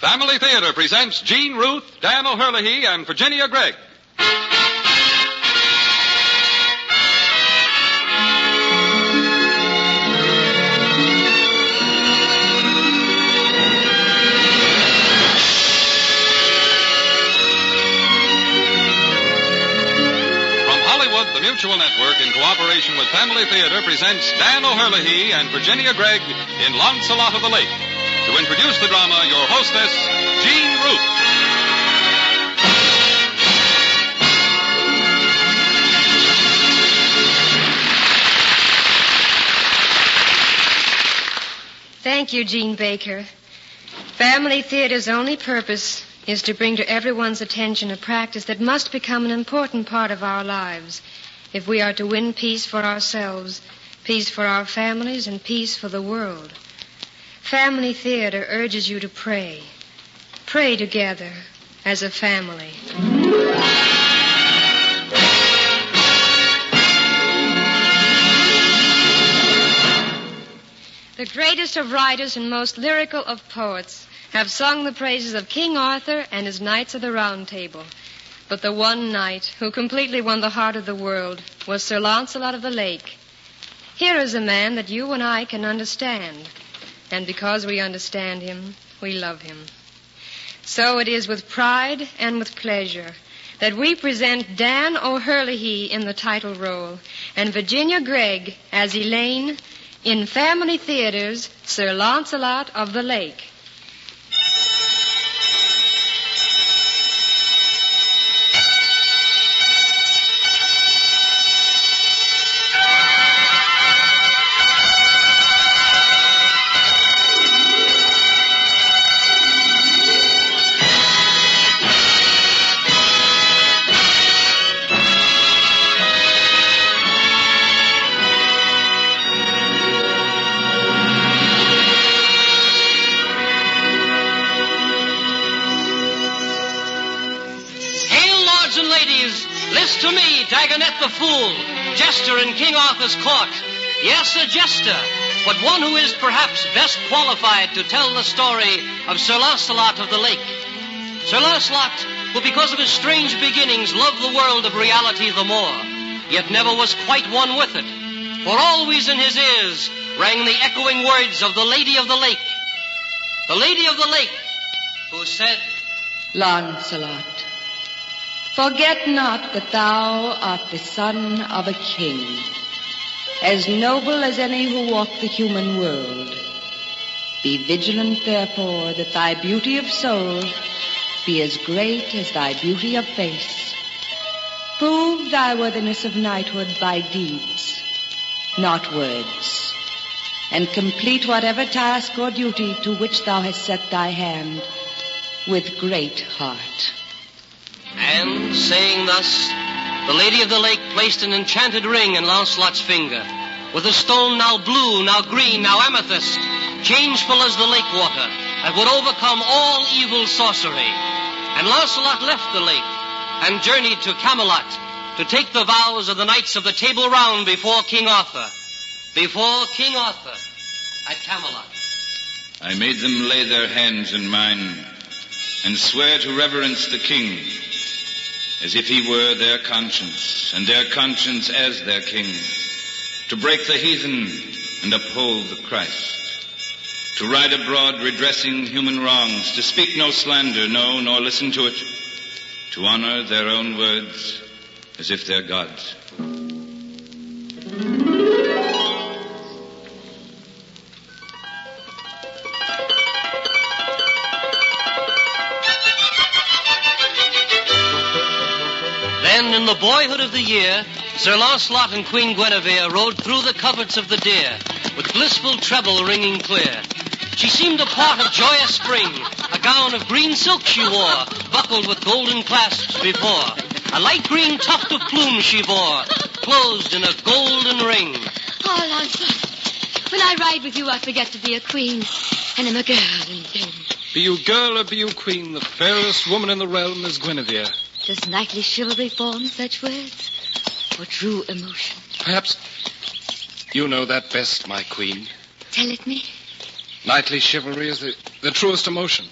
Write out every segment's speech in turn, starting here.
Family Theater presents Jean Ruth, Dan O'Herlihy, and Virginia Gregg. The Mutual Network, in cooperation with Family Theater, presents Dan O'Herlihy and Virginia Gregg in Lancelot of the Lake. To introduce the drama, your hostess, Jean Ruth. Thank you, Jean Baker. Family Theater's only purpose is to bring to everyone's attention a practice that must become an important part of our lives if we are to win peace for ourselves, peace for our families, and peace for the world. Family Theater urges you to pray. Pray together as a family. The greatest of writers and most lyrical of poets have sung the praises of King Arthur and his Knights of the Round Table. But the one knight who completely won the heart of the world was Sir Lancelot of the Lake. Here is a man that you and I can understand. And because we understand him, we love him. So it is with pride and with pleasure that we present Dan O'Herlihy in the title role and Virginia Gregg as Elaine in Family Theater's Sir Lancelot of the Lake. To me, Dagonet the Fool, jester in King Arthur's court. Yes, a jester, but one who is perhaps best qualified to tell the story of Sir Lancelot of the Lake. Sir Lancelot, who because of his strange beginnings loved the world of reality the more, yet never was quite one with it. For always in his ears rang the echoing words of the Lady of the Lake. The Lady of the Lake, who said, Lancelot, forget not that thou art the son of a king, as noble as any who walk the human world. Be vigilant, therefore, that thy beauty of soul be as great as thy beauty of face. Prove thy worthiness of knighthood by deeds, not words, and complete whatever task or duty to which thou hast set thy hand with great heart. And, saying thus, the Lady of the Lake placed an enchanted ring in Lancelot's finger, with a stone now blue, now green, now amethyst, changeful as the lake water, that would overcome all evil sorcery. And Lancelot left the lake and journeyed to Camelot to take the vows of the Knights of the Table Round before King Arthur. Before King Arthur at Camelot. I made them lay their hands in mine and swear to reverence the king, as if he were their conscience, and their conscience as their king, to break the heathen and uphold the Christ, to ride abroad redressing human wrongs, to speak no slander, no, nor listen to it, to honor their own words as if they're God's. Then, in the boyhood of the year, Sir Lancelot and Queen Guinevere rode through the coverts of the deer, with blissful treble ringing clear. She seemed a part of joyous spring, a gown of green silk she wore, buckled with golden clasps before. A light green tuft of plumes she bore, closed in a golden ring. Oh, Lancelot, when I ride with you, I forget to be a queen, and am a girl instead. Be you girl or be you queen, the fairest woman in the realm is Guinevere. Does knightly chivalry form such words, or true emotion? Perhaps you know that best, my queen. Tell it me. Knightly chivalry is the truest emotion.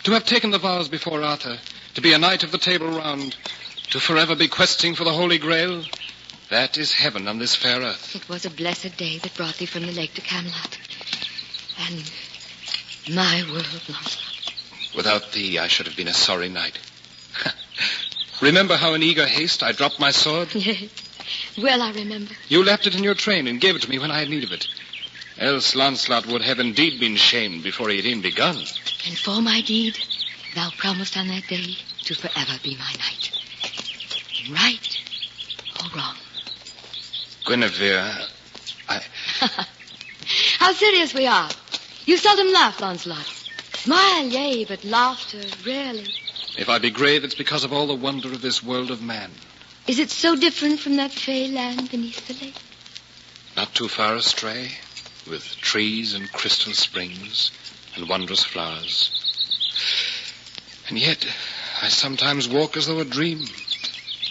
To have taken the vows before Arthur, to be a knight of the Table Round, to forever be questing for the Holy Grail, that is heaven on this fair earth. It was a blessed day that brought thee from the lake to Camelot. And my world, Lancelot. Without thee, I should have been a sorry knight. Remember how in eager haste I dropped my sword? Yes. Well, I remember. You left it in your train and gave it to me when I had need of it. Else Lancelot would have indeed been shamed before he had even begun. And for my deed, thou promised on that day to forever be my knight. Right or wrong? Guinevere, How serious we are. You seldom laugh, Lancelot. Smile, yea, but laughter, rarely. If I be grave, it's because of all the wonder of this world of man. Is it so different from that fey land beneath the lake? Not too far astray, with trees and crystal springs and wondrous flowers. And yet, I sometimes walk as though a dream,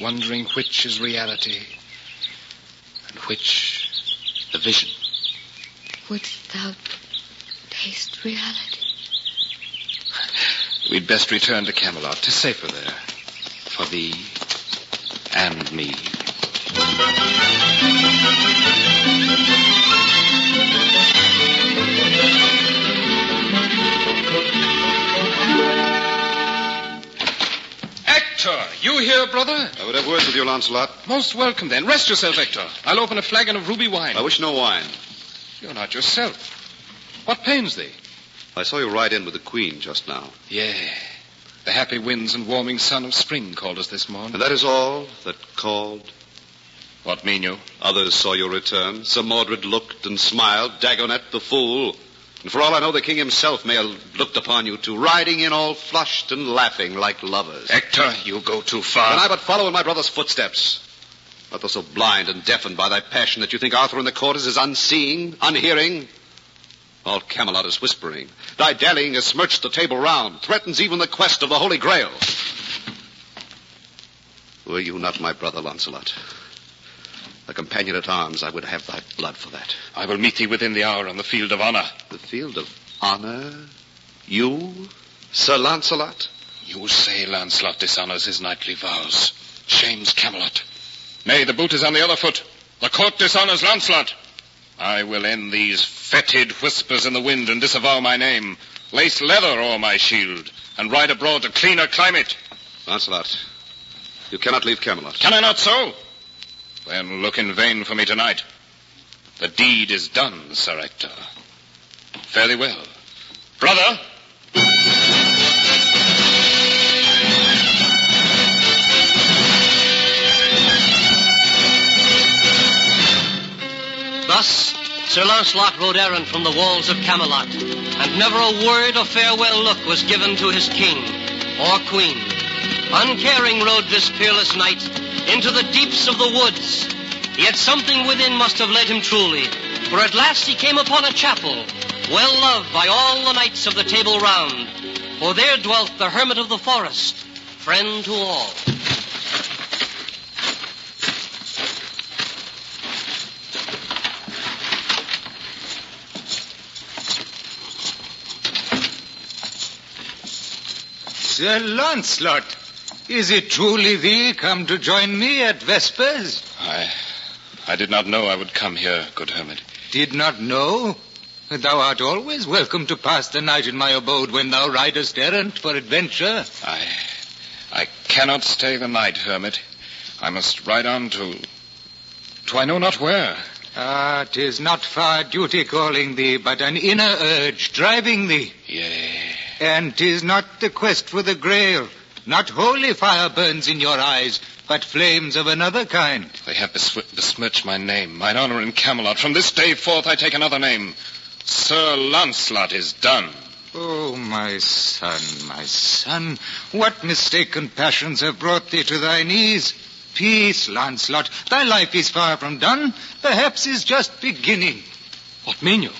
wondering which is reality and which the vision. Wouldst thou taste reality? We'd best return to Camelot. 'Tis safer there. For thee and me. Hector, you here, brother? I would have words with you, Lancelot. Most welcome, then. Rest yourself, Hector. I'll open a flagon of ruby wine. I wish no wine. You're not yourself. What pains thee? I saw you ride in with the Queen just now. Yea. The happy winds and warming sun of spring called us this morn. And that is all that called? What mean you? Others saw your return. Sir Mordred looked and smiled. Dagonet the fool. And for all I know, the king himself may have looked upon you two, riding in all flushed and laughing like lovers. Hector, you go too far. Can I but follow in my brother's footsteps? Art thou so blind and deafened by thy passion that you think Arthur in the court is unseeing, unhearing? All Camelot is whispering. Thy dallying has smirched the Table Round, threatens even the quest of the Holy Grail. Were you not my brother, Lancelot? A companion at arms, I would have thy blood for that. I will meet thee within the hour on the field of honor. The field of honor? You, Sir Lancelot? You say Lancelot dishonors his knightly vows, shames Camelot. Nay, the boot is on the other foot. The court dishonors Lancelot. I will end these fetid whispers in the wind and disavow my name, lace leather o'er my shield, and ride abroad to cleaner climate. Lancelot, you cannot leave Camelot. Can I not so? Then look in vain for me tonight. The deed is done, Sir Hector. Fare thee well. Brother! Thus, Sir Lancelot rode errant from the walls of Camelot, and never a word or farewell look was given to his king or queen. Uncaring rode this peerless knight into the deeps of the woods. Yet something within must have led him truly, for at last he came upon a chapel, well loved by all the knights of the Table Round, for there dwelt the hermit of the forest, friend to all. Sir Lancelot, is it truly thee come to join me at Vespers? I did not know I would come here, good hermit. Did not know? Thou art always welcome to pass the night in my abode when thou ridest errant for adventure. I cannot stay the night, hermit. I must ride on to I know not where. 'Tis not far duty calling thee, but an inner urge driving thee. Yea. And 'tis not the quest for the Grail. Not holy fire burns in your eyes, but flames of another kind. They have besmirched my name, mine honor in Camelot. From this day forth I take another name. Sir Lancelot is done. Oh, my son, what mistaken passions have brought thee to thy knees? Peace, Lancelot, thy life is far from done, perhaps is just beginning. What mean you?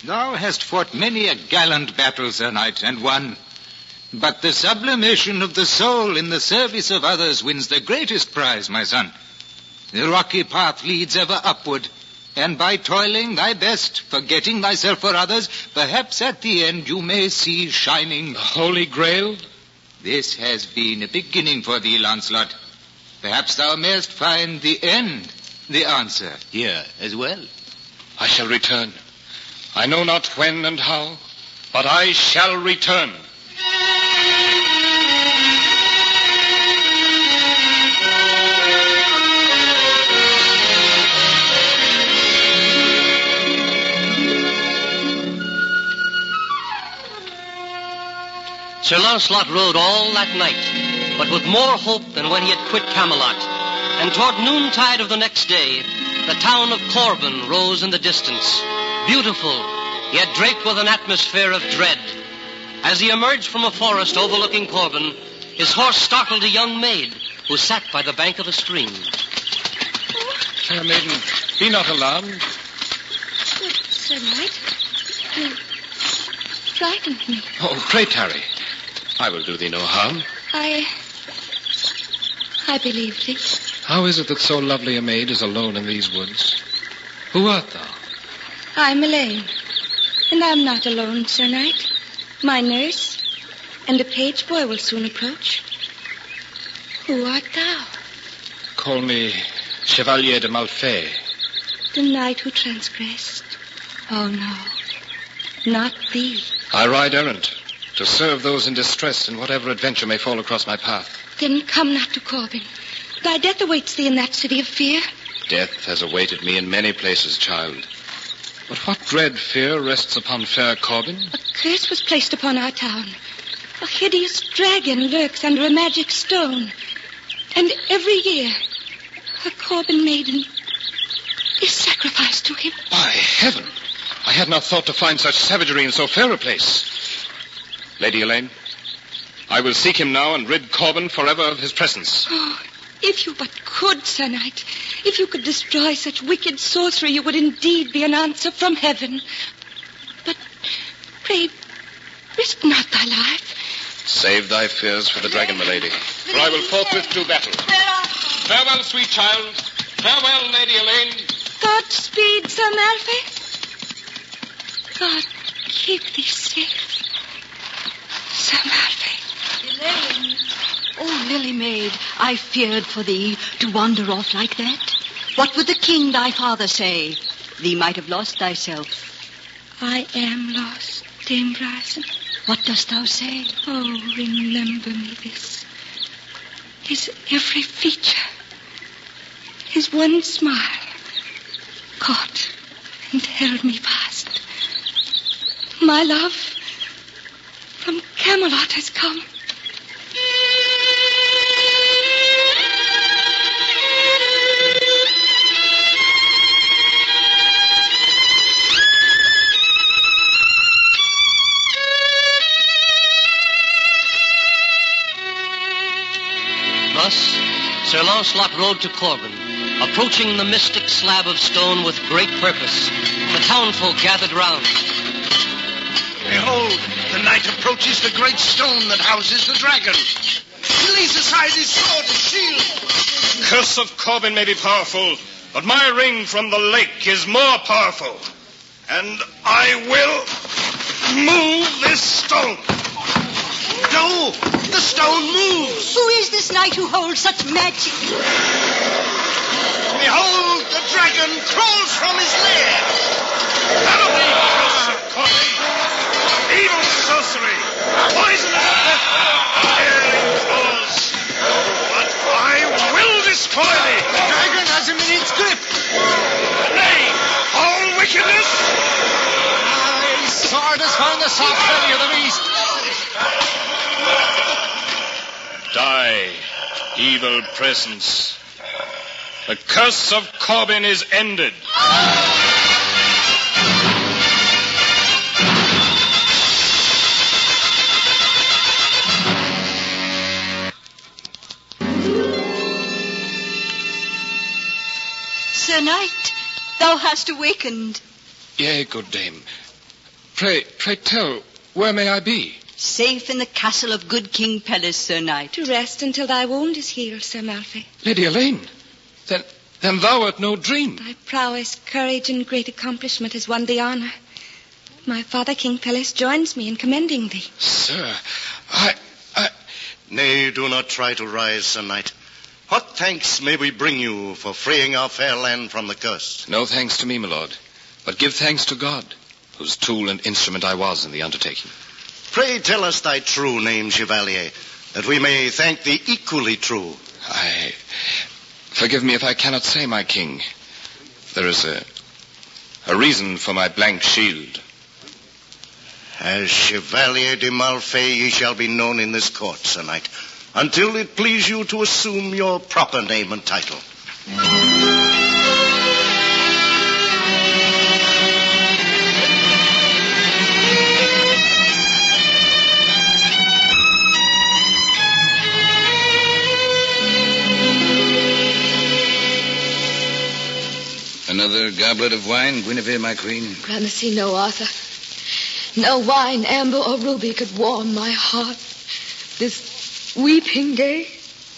Thou hast fought many a gallant battle, Sir Knight, and won. But the sublimation of the soul in the service of others wins the greatest prize, my son. The rocky path leads ever upward, And by toiling thy best, forgetting thyself for others, perhaps at the end you may see shining... The Holy Grail? This has been a beginning for thee, Lancelot. Perhaps thou mayest find the end, the answer, here as well. I shall return. I know not when and how, but I shall return. Sir Launcelot rode all that night, but with more hope than when he had quit Camelot. And toward noontide of the next day, the town of Corbin rose in the distance, beautiful, yet draped with an atmosphere of dread. As he emerged from a forest overlooking Corbin, his horse startled a young maid who sat by the bank of a stream. Fair maiden, be not alarmed. Good Sir Knight, you frightened me. Oh, pray tarry. I will do thee no harm. I believe thee. How is it that so lovely a maid is alone in these woods? Who art thou? I'm Elaine, and I'm not alone, Sir Knight. My nurse and a page boy will soon approach. Who art thou? Call me Chevalier de Malfay. The knight who transgressed. Oh, no, not thee. I ride errant to serve those in distress in whatever adventure may fall across my path. Then come not to Corbin. Thy death awaits thee in that city of fear. Death has awaited me in many places, child. But what dread fear rests upon fair Corbin? A curse was placed upon our town. A hideous dragon lurks under a magic stone. And every year, a Corbin maiden is sacrificed to him. By heaven! I had not thought to find such savagery in so fair a place. Lady Elaine, I will seek him now and rid Corbin forever of his presence. Oh, if you but could, Sir Knight. If you could destroy such wicked sorcery, you would indeed be an answer from heaven. But pray, risk not thy life. Save thy fears for the dragon, my lady, for I will forthwith do battle. Farewell, sweet child. Farewell, Lady Elaine. Godspeed, Sir Malfay. God keep thee safe, Sir Malfay. Elaine. Oh, Lily Maid, I feared for thee to wander off like that. What would the king, thy father, say? Thee might have lost thyself. I am lost, Dame Bryson. What dost thou say? Oh, remember me this. His every feature, his one smile, caught and held me fast. My love from Camelot has come. Thus, Sir Launcelot rode to Corbin, approaching the mystic slab of stone with great purpose. The townfolk gathered round. Behold, the knight approaches the great stone that houses the dragon. He lays aside his sword and shield. Curse of Corbin may be powerful, but my ring from the lake is more powerful. And I will move this stone. No, the stone moves. Who is this knight who holds such magic? Behold, the dragon crawls from his lair. Follow me, curse of Corbin. Evil sorcery, poisonous death, tearing claws. But I will destroy thee. The dragon has him in its grip. Nay, all wickedness. My sword has found the soft belly of the beast. Die, evil presence. The curse of Corbin is ended. Sir Knight, thou hast awakened. Yea, good dame. Pray tell, where may I be? Safe in the castle of good King Pelles, Sir Knight. To rest until thy wound is healed, Sir Malfay. Lady Elaine, Then thou art no dream. Thy prowess, courage, and great accomplishment has won thee honor. My father, King Pelles, joins me in commending thee. Sir, Nay, do not try to rise, Sir Knight. What thanks may we bring you for freeing our fair land from the curse? No thanks to me, my lord, but give thanks to God, whose tool and instrument I was in the undertaking. Pray tell us thy true name, Chevalier, that we may thank thee equally true. Forgive me if I cannot say, my king. There is a reason for my blank shield. As Chevalier de Malfay, ye shall be known in this court, Sir Knight, until it please you to assume your proper name and title. Another goblet of wine, Guinevere, my queen? Gramercy, no, Arthur. No wine, amber, or ruby could warm my heart this weeping day.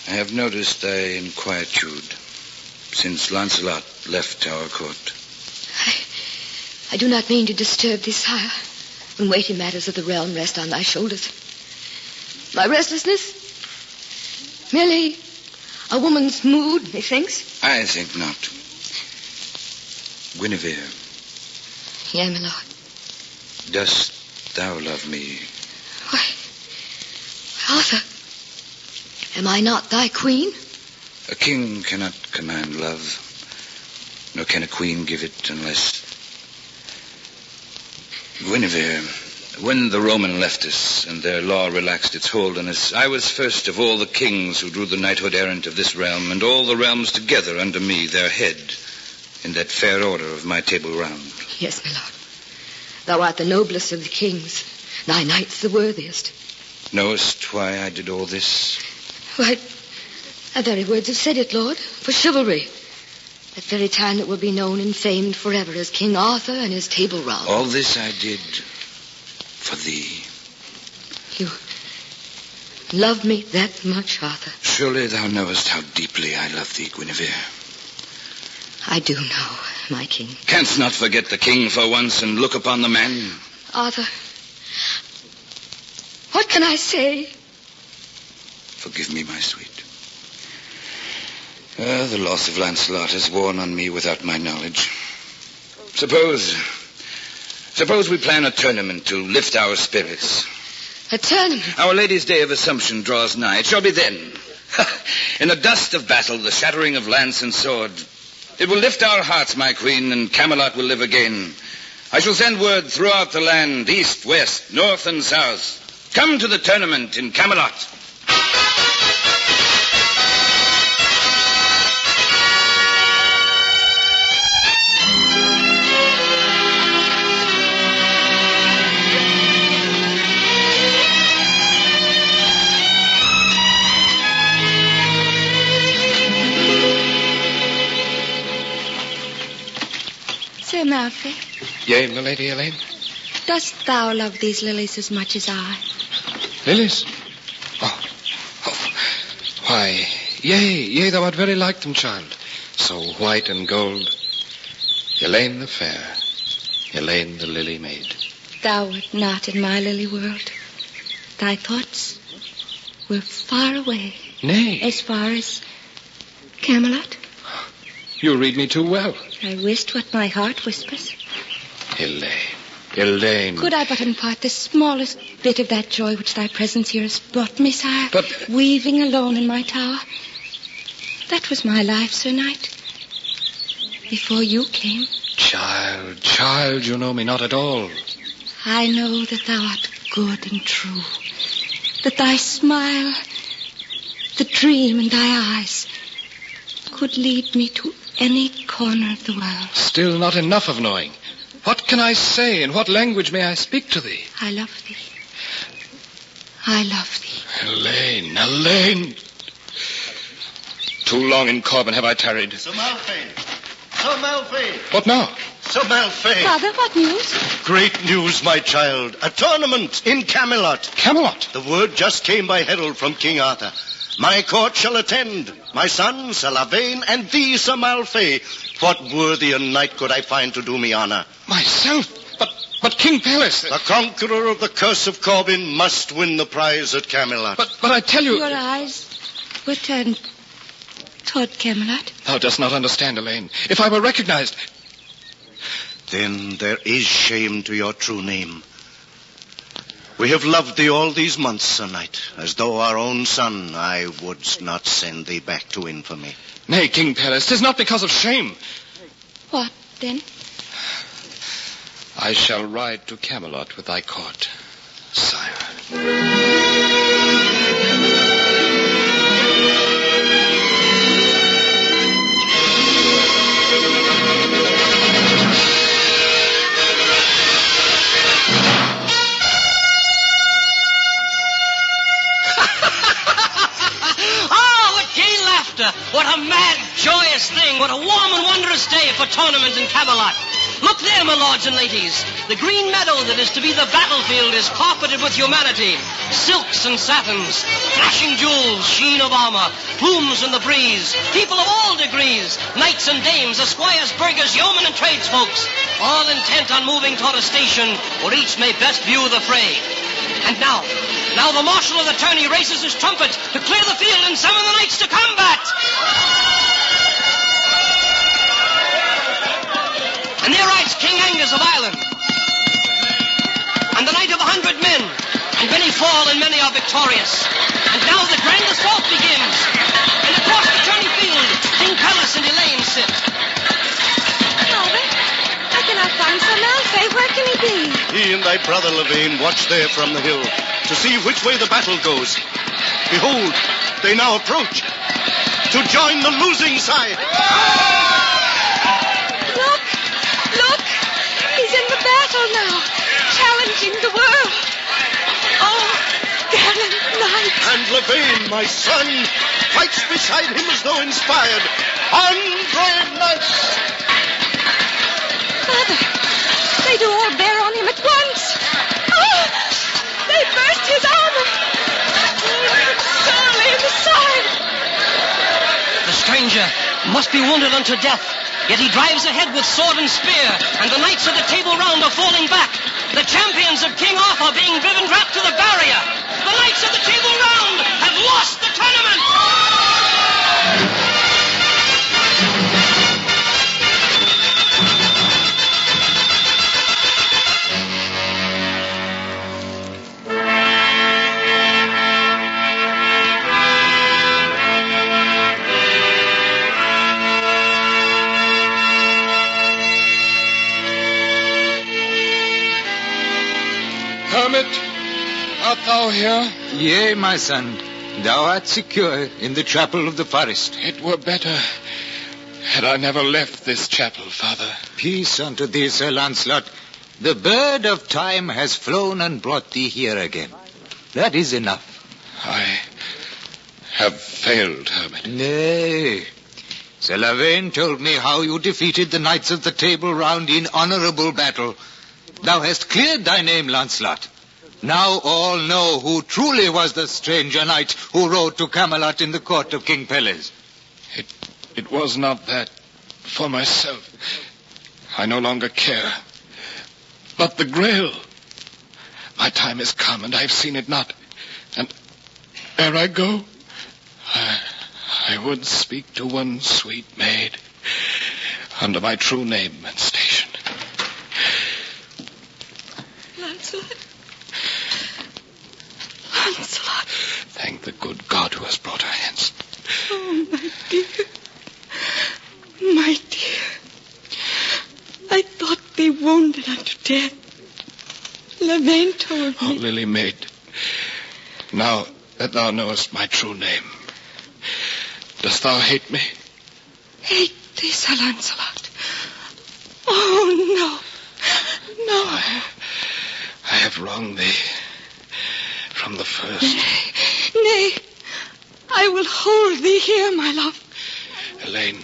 I have noticed thy inquietude since Lancelot left our court. I do not mean to disturb thee, sire, when weighty matters of the realm rest on thy shoulders. My restlessness? Merely a woman's mood, methinks. I think not. Guinevere. Yea, my lord. Dost thou love me? Why, Arthur, am I not thy queen? A king cannot command love, nor can a queen give it unless... Guinevere, when the Roman left us and their law relaxed its hold on us, I was first of all the kings who drew the knighthood errant of this realm and all the realms together under me, their head, in that fair order of my Table Round. Yes, my lord. Thou art the noblest of the kings, thy knights the worthiest. Knowest why I did all this? Why, thy very words have said it, Lord, for chivalry. That very time that will be known and famed forever as King Arthur and his Table Round. All this I did for thee. You love me that much, Arthur? Surely thou knowest how deeply I love thee, Guinevere. I do know, my king. Canst not forget the king for once and look upon the man? Arthur, what can I say? Forgive me, my sweet. The loss of Lancelot has worn on me without my knowledge. Suppose we plan a tournament to lift our spirits. A tournament? Our Lady's Day of Assumption draws nigh. It shall be then. In the dust of battle, the shattering of lance and sword... It will lift our hearts, my queen, and Camelot will live again. I shall send word throughout the land, east, west, north, and south. Come to the tournament in Camelot. Sir Malfay, Yea, my Lady Elaine? dost thou love these lilies as much as I? Lilies? Oh. Why, yea, thou art very like them, child. So white and gold. Elaine the fair, Elaine the lily maid. Thou wert not in my lily world. Thy thoughts were far away. Nay. As far as Camelot. You read me too well. I wist what my heart whispers. Elaine. Could I but impart the smallest bit of that joy which thy presence here has brought me, sire, but... weaving alone in my tower. That was my life, Sir Knight. Before you came. Child, you know me not at all. I know that thou art good and true. That thy smile, the dream in thy eyes, could lead me to any corner of the world. Still not enough of knowing. What can I say? In what language may I speak to thee? I love thee. I love thee. Elaine. Too long in Corbin have I tarried. Sir Malfay. What now? Sir Malfay. Father, what news? Great news, my child. A tournament in Camelot. Camelot? The word just came by herald from King Arthur. My court shall attend, my son, Sir Lavaine, and thee, Sir Malfay. What worthier knight could I find to do me honor? Myself? But King Pelles... The conqueror of the curse of Corbin must win the prize at Camelot. But I tell you... Your eyes were turned toward Camelot. Thou dost not understand, Elaine. If I were recognized... Then there is shame to your true name. We have loved thee all these months, Sir Knight. As though our own son, I would not send thee back to infamy. Nay, King Pelles, 'tis not because of shame. What, then? I shall ride to Camelot with thy court, sire. What a mad, joyous thing. What a warm and wondrous day for tournament in Camelot. Look there, my lords and ladies. The green meadow that is to be the battlefield is carpeted with humanity. Silks and satins, flashing jewels, sheen of armor, plumes in the breeze, people of all degrees, knights and dames, esquires, burghers, yeomen and tradesfolks, all intent on moving toward a station where each may best view the fray. And now the marshal of the tourney raises his trumpet to clear the field and summon the knights to combat. And there rides King Angus of Ireland, and the knight of 100 men, and many fall and many are victorious. And now the grand assault begins, and across the tourney field, King Pelles and Elaine sit. Father, I cannot find Sir Malfay. Where can he be? He and thy brother Lavaine watch there from the hill to see which way the battle goes. Behold, they now approach to join the losing side. Look! He's in the battle now, challenging the world. Oh, gallant knight! And Lavaine, my son, fights beside him as though inspired. On, brave knights! Father, they do all bear on him at once. Oh, they burst his armor. Sorely in the side. The stranger must be wounded unto death. Yet he drives ahead with sword and spear, and the knights of the Table Round are falling back. The champions of King Arthur being driven back to the barrier. The knights of the Table Round have lost the tournament! Hermit, art thou here? Yea, my son. Thou art secure in the chapel of the forest. It were better had I never left this chapel, Father. Peace unto thee, Sir Lancelot. The bird of time has flown and brought thee here again. That is enough. I have failed, Hermit. Nay. Sir Lavaine told me how you defeated the knights of the Table Round in honorable battle. Thou hast cleared thy name, Lancelot. Now all know who truly was the stranger knight who rode to Camelot in the court of King Pelles. It was not that for myself. I no longer care. But the Grail. My time is come, and I have seen it not. And ere I go, I would speak to one sweet maid under my true name and station. Lancelot. Thank the good God who has brought her hence. Oh, my dear. My dear. I thought thee wounded unto death. Lavaine told me. Oh, Lily maid, now that thou knowest my true name, dost thou hate me? Hate thee, Sir Lancelot? Oh, no. I have wronged thee from the first. Nay, I will hold thee here, my love. Elaine,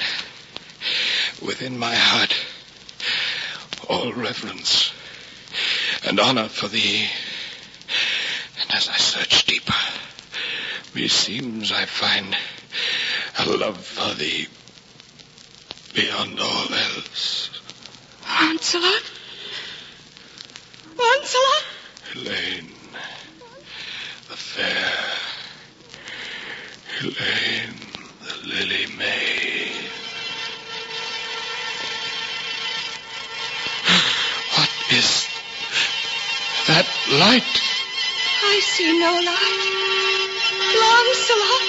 within my heart, all reverence and honor for thee. And as I search deeper, Meseems I find a love for thee beyond all else. Lancelot? Lancelot? Elaine, the fair. Elaine, the Lily Maid. What is that light? I see no light. Lancelot,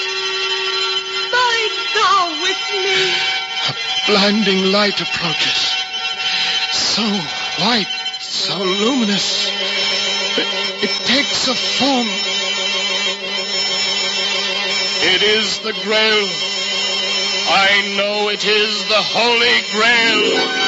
bide thou with me. A blinding light approaches. So white, so luminous. It takes a form. It is the Grail. I know it is the Holy Grail.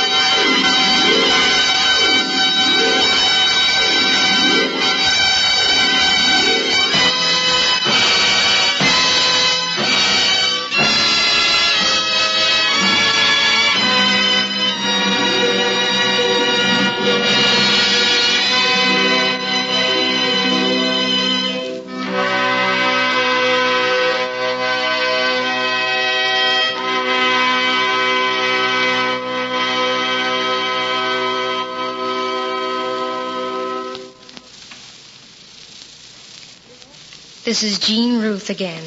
This is Jean Ruth again.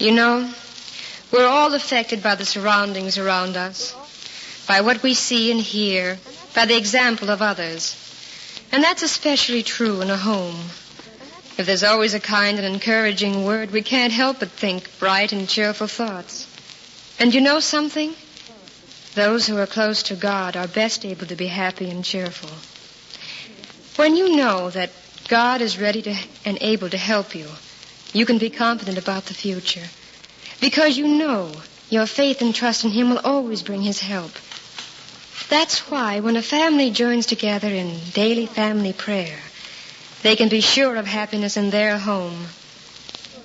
You know, we're all affected by the surroundings around us, by what we see and hear, by the example of others. And that's especially true in a home. If there's always a kind and encouraging word, we can't help but think bright and cheerful thoughts. And you know something? Those who are close to God are best able to be happy and cheerful. When you know that God is ready to and able to help you, you can be confident about the future. Because you know your faith and trust in Him will always bring His help. That's why when a family joins together in daily family prayer, they can be sure of happiness in their home.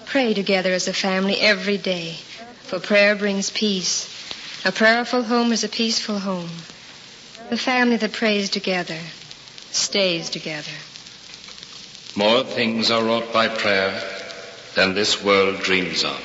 Pray together as a family every day, for prayer brings peace. A prayerful home is a peaceful home. The family that prays together stays together. More things are wrought by prayer than this world dreams of.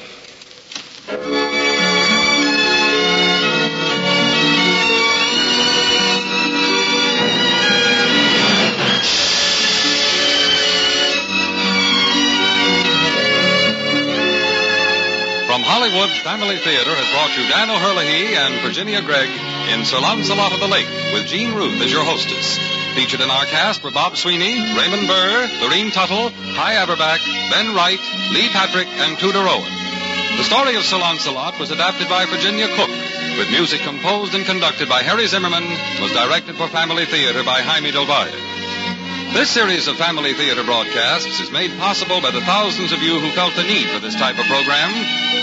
From Hollywood, Family Theater has brought you Dan O'Herlihy and Virginia Gregg in Sir Lancelot of the Lake with Jean Ruth as your hostess. Featured in our cast were Bob Sweeney, Raymond Burr, Lorene Tuttle, Hy Averback, Ben Wright, Lee Patrick, and Tudor Owen. The story of Sir Lancelot was adapted by Virginia Cook, with music composed and conducted by Harry Zimmerman, was directed for Family Theater by Jaime Del Valle. This series of Family Theater broadcasts is made possible by the thousands of you who felt the need for this type of program,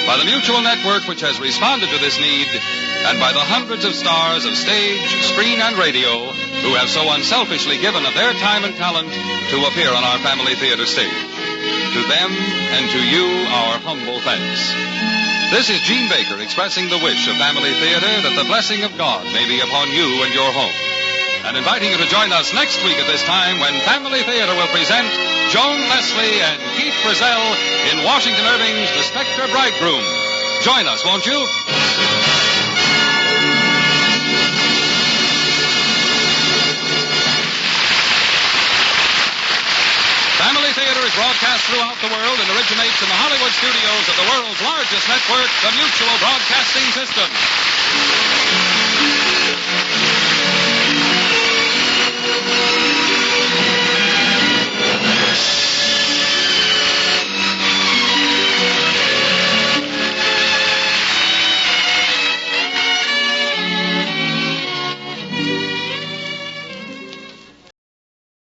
by the Mutual Network which has responded to this need, and by the hundreds of stars of stage, screen, and radio who have so unselfishly given of their time and talent to appear on our Family Theater stage. To them and to you, our humble thanks. This is Gene Baker expressing the wish of Family Theater that the blessing of God may be upon you and your home, and inviting you to join us next week at this time when Family Theater will present Joan Leslie and Keith Brazell in Washington Irving's The Spectre Bridegroom. Join us, won't you? Family Theater is broadcast throughout the world and originates in the Hollywood studios of the world's largest network, the Mutual Broadcasting System.